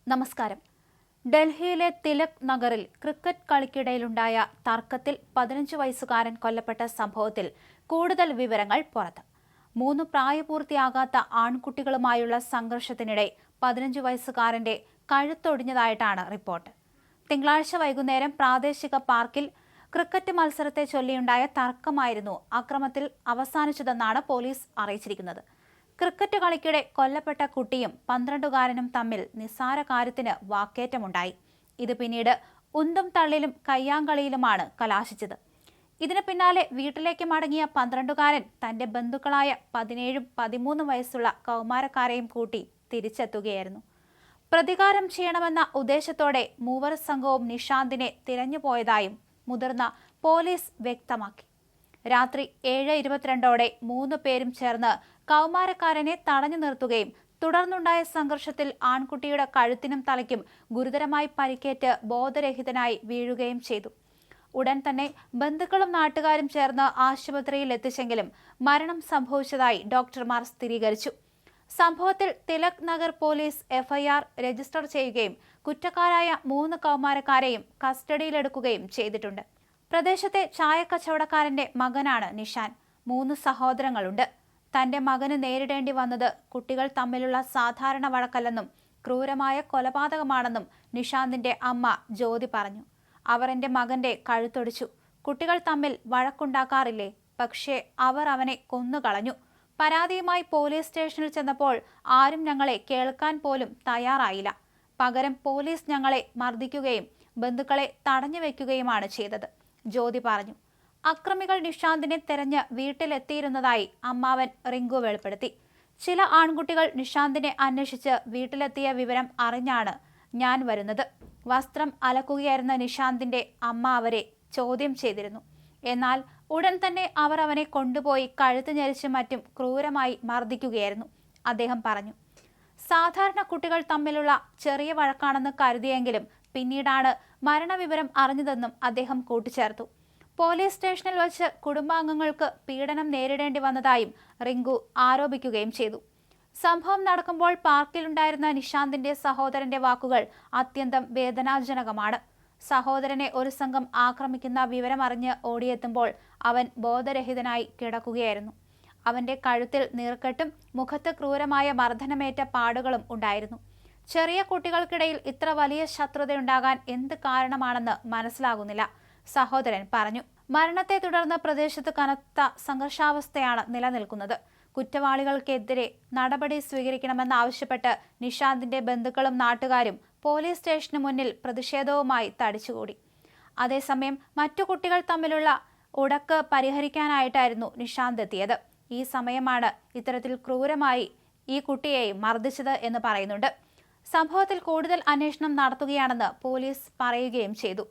നമസ്കാരം. ഡൽഹിയിലെ തിലക് നഗറിൽ ക്രിക്കറ്റ് കളിക്കിടയിലുണ്ടായ തർക്കത്തിൽ 15 വയസ്സുകാരൻ കൊല്ലപ്പെട്ട സംഭവത്തിൽ കൂടുതൽ വിവരങ്ങൾ പുറത്ത്. 3 പ്രായപൂർത്തിയാകാത്ത ആൺകുട്ടികളുമായുള്ള സംഘർഷത്തിനിടെ 15 വയസ്സുകാരന്റെ കഴുത്തൊടിഞ്ഞതായിട്ടാണ് റിപ്പോർട്ട്. തിങ്കളാഴ്ച വൈകുന്നേരം പ്രാദേശിക പാർക്കിൽ ക്രിക്കറ്റ് മത്സരത്തെ ചൊല്ലിയുണ്ടായ തർക്കമായിരുന്നു അക്രമത്തിൽ അവസാനിച്ചതെന്നാണ് പോലീസ് അറിയിച്ചിരിക്കുന്നത്. ക്രിക്കറ്റ് കളിക്കിടെ കൊല്ലപ്പെട്ട കുട്ടിയും 12കാരനും തമ്മിൽ നിസ്സാര കാര്യത്തിന് വാക്കേറ്റമുണ്ടായി. ഇത് പിന്നീട് ഉന്തും തള്ളിലും കയ്യാങ്കളിയിലുമാണ് കലാശിച്ചത്. ഇതിന് പിന്നാലെ വീട്ടിലേക്ക് മടങ്ങിയ 12കാരൻ തന്റെ ബന്ധുക്കളായ 17ഉം 13 വയസ്സുള്ള കൗമാരക്കാരെയും കൂട്ടി തിരിച്ചെത്തുകയായിരുന്നു. പ്രതികാരം ചെയ്യണമെന്ന ഉദ്ദേശത്തോടെ മൂവർ സംഘവും നിഷാന്തിനെ തിരഞ്ഞുപോയതായും മുതിർന്ന പോലീസ് വ്യക്തമാക്കി. രാത്രി 7:22ഓടെ 3 പേരും ചേർന്ന് കൗമാരക്കാരനെ തടഞ്ഞു നിർത്തുകയും തുടർന്നുണ്ടായ സംഘർഷത്തിൽ ആൺകുട്ടിയുടെ കഴുത്തിനും തലയ്ക്കും ഗുരുതരമായി പരിക്കേറ്റ് ബോധരഹിതനായി വീഴുകയും ചെയ്തു. ഉടൻ തന്നെ ബന്ധുക്കളും നാട്ടുകാരും ചേർന്ന് ആശുപത്രിയിൽ എത്തിച്ചെങ്കിലും മരണം സംഭവിച്ചതായി ഡോക്ടർമാർ സ്ഥിരീകരിച്ചു. സംഭവത്തിൽ Tilak Nagar police FIR register ചെയ്യുകയും കുറ്റക്കാരായ 3 കൗമാരക്കാരെയും കസ്റ്റഡിയിലെടുക്കുകയും ചെയ്തിട്ടുണ്ട്. പ്രദേശത്തെ ചായക്കച്ചവടക്കാരന്റെ മകനാണ് നിഷാൻ. 3 സഹോദരങ്ങളുണ്ട്. തന്റെ മകന് നേരിടേണ്ടി വന്നത് കുട്ടികൾ തമ്മിലുള്ള സാധാരണ വഴക്കല്ലെന്നും ക്രൂരമായ കൊലപാതകമാണെന്നും നിഷാന്തിന്റെ അമ്മ ജ്യോതി പറഞ്ഞു. അവർ എന്റെ മകന്റെ കഴുത്തൊടിച്ചു. കുട്ടികൾ തമ്മിൽ വഴക്കുണ്ടാക്കാറില്ലേ? പക്ഷേ അവർ അവനെ കൊന്നുകളഞ്ഞു. പരാതിയുമായി പോലീസ് സ്റ്റേഷനിൽ ചെന്നപ്പോൾ ആരും ഞങ്ങളെ കേൾക്കാൻ പോലും തയ്യാറായില്ല. പകരം പോലീസ് ഞങ്ങളെ മർദ്ദിക്കുകയും ബന്ധുക്കളെ തടഞ്ഞു വെക്കുകയുമാണ് ചെയ്തത്, ജ്യോതി പറഞ്ഞു. അക്രമികൾ നിഷാന്തിനെ തെരഞ്ഞ് വീട്ടിലെത്തിയിരുന്നതായി അമ്മാവൻ റിങ്കു വെളിപ്പെടുത്തി. ചില ആൺകുട്ടികൾ നിഷാന്തിനെ അന്വേഷിച്ച് വീട്ടിലെത്തിയ വിവരം അറിഞ്ഞാണ് ഞാൻ വരുന്നത്. വസ്ത്രം അലക്കുകയായിരുന്ന നിഷാന്തിന്റെ അമ്മ അവരെ ചോദ്യം ചെയ്തിരുന്നു. എന്നാൽ ഉടൻ തന്നെ അവർ അവനെ കൊണ്ടുപോയി കഴുത്ത് ഞെരിച്ച് മറ്റും ക്രൂരമായി മർദ്ദിക്കുകയായിരുന്നു, അദ്ദേഹം പറഞ്ഞു. സാധാരണ കുട്ടികൾ തമ്മിലുള്ള ചെറിയ വഴക്കാണെന്ന് കരുതിയെങ്കിലും പിന്നീടാണ് മരണവിവരം അറിഞ്ഞതെന്നും അദ്ദേഹം കൂട്ടിച്ചേർത്തു. പോലീസ് സ്റ്റേഷനിൽ വച്ച് കുടുംബാംഗങ്ങൾക്ക് പീഡനം നേരിടേണ്ടി വന്നതായും റിങ്കു ആരോപിക്കുകയും ചെയ്തു. സംഭവം നടക്കുമ്പോൾ പാർക്കിലുണ്ടായിരുന്ന നിഷാന്തിന്റെ സഹോദരന്റെ വാക്കുകൾ അത്യന്തം വേദനാജനകമാണ്. സഹോദരനെ ഒരു സംഘം ആക്രമിക്കുന്ന വിവരമറിഞ്ഞ് ഓടിയെത്തുമ്പോൾ അവൻ ബോധരഹിതനായി കിടക്കുകയായിരുന്നു. അവന്റെ കഴുത്തിൽ നീർക്കെട്ടും മുഖത്ത് ക്രൂരമായ മർദ്ദനമേറ്റ പാടുകളും ഉണ്ടായിരുന്നു. ചെറിയ കുട്ടികൾക്കിടയിൽ ഇത്ര വലിയ ശത്രുതയുണ്ടാകാൻ എന്ത് കാരണമാണെന്ന് മനസ്സിലാകുന്നില്ല, സഹോദരൻ പറഞ്ഞു. മരണത്തെ തുടർന്ന് പ്രദേശത്ത് കനത്ത സംഘർഷാവസ്ഥയാണ് നിലനിൽക്കുന്നത്. കുറ്റവാളികൾക്കെതിരെ നടപടി സ്വീകരിക്കണമെന്നാവശ്യപ്പെട്ട് നിഷാന്തിന്റെ ബന്ധുക്കളും നാട്ടുകാരും പോലീസ് സ്റ്റേഷന് മുന്നിൽ പ്രതിഷേധവുമായി തടിച്ചുകൂടി. അതേസമയം മറ്റു കുട്ടികൾ തമ്മിലുള്ള ഉടക്ക് പരിഹരിക്കാനായിട്ടായിരുന്നു നിഷാന്ത് എത്തിയത്. ഈ സമയമാണ് ഇത്തരത്തിൽ ക്രൂരമായി ഈ കുട്ടിയെയും മർദ്ദിച്ചത് എന്ന് പറയുന്നുണ്ട്. സംഭവത്തിൽ കൂടുതൽ അന്വേഷണം നടത്തുകയാണെന്ന് പോലീസ് പറയുകയും ചെയ്തു.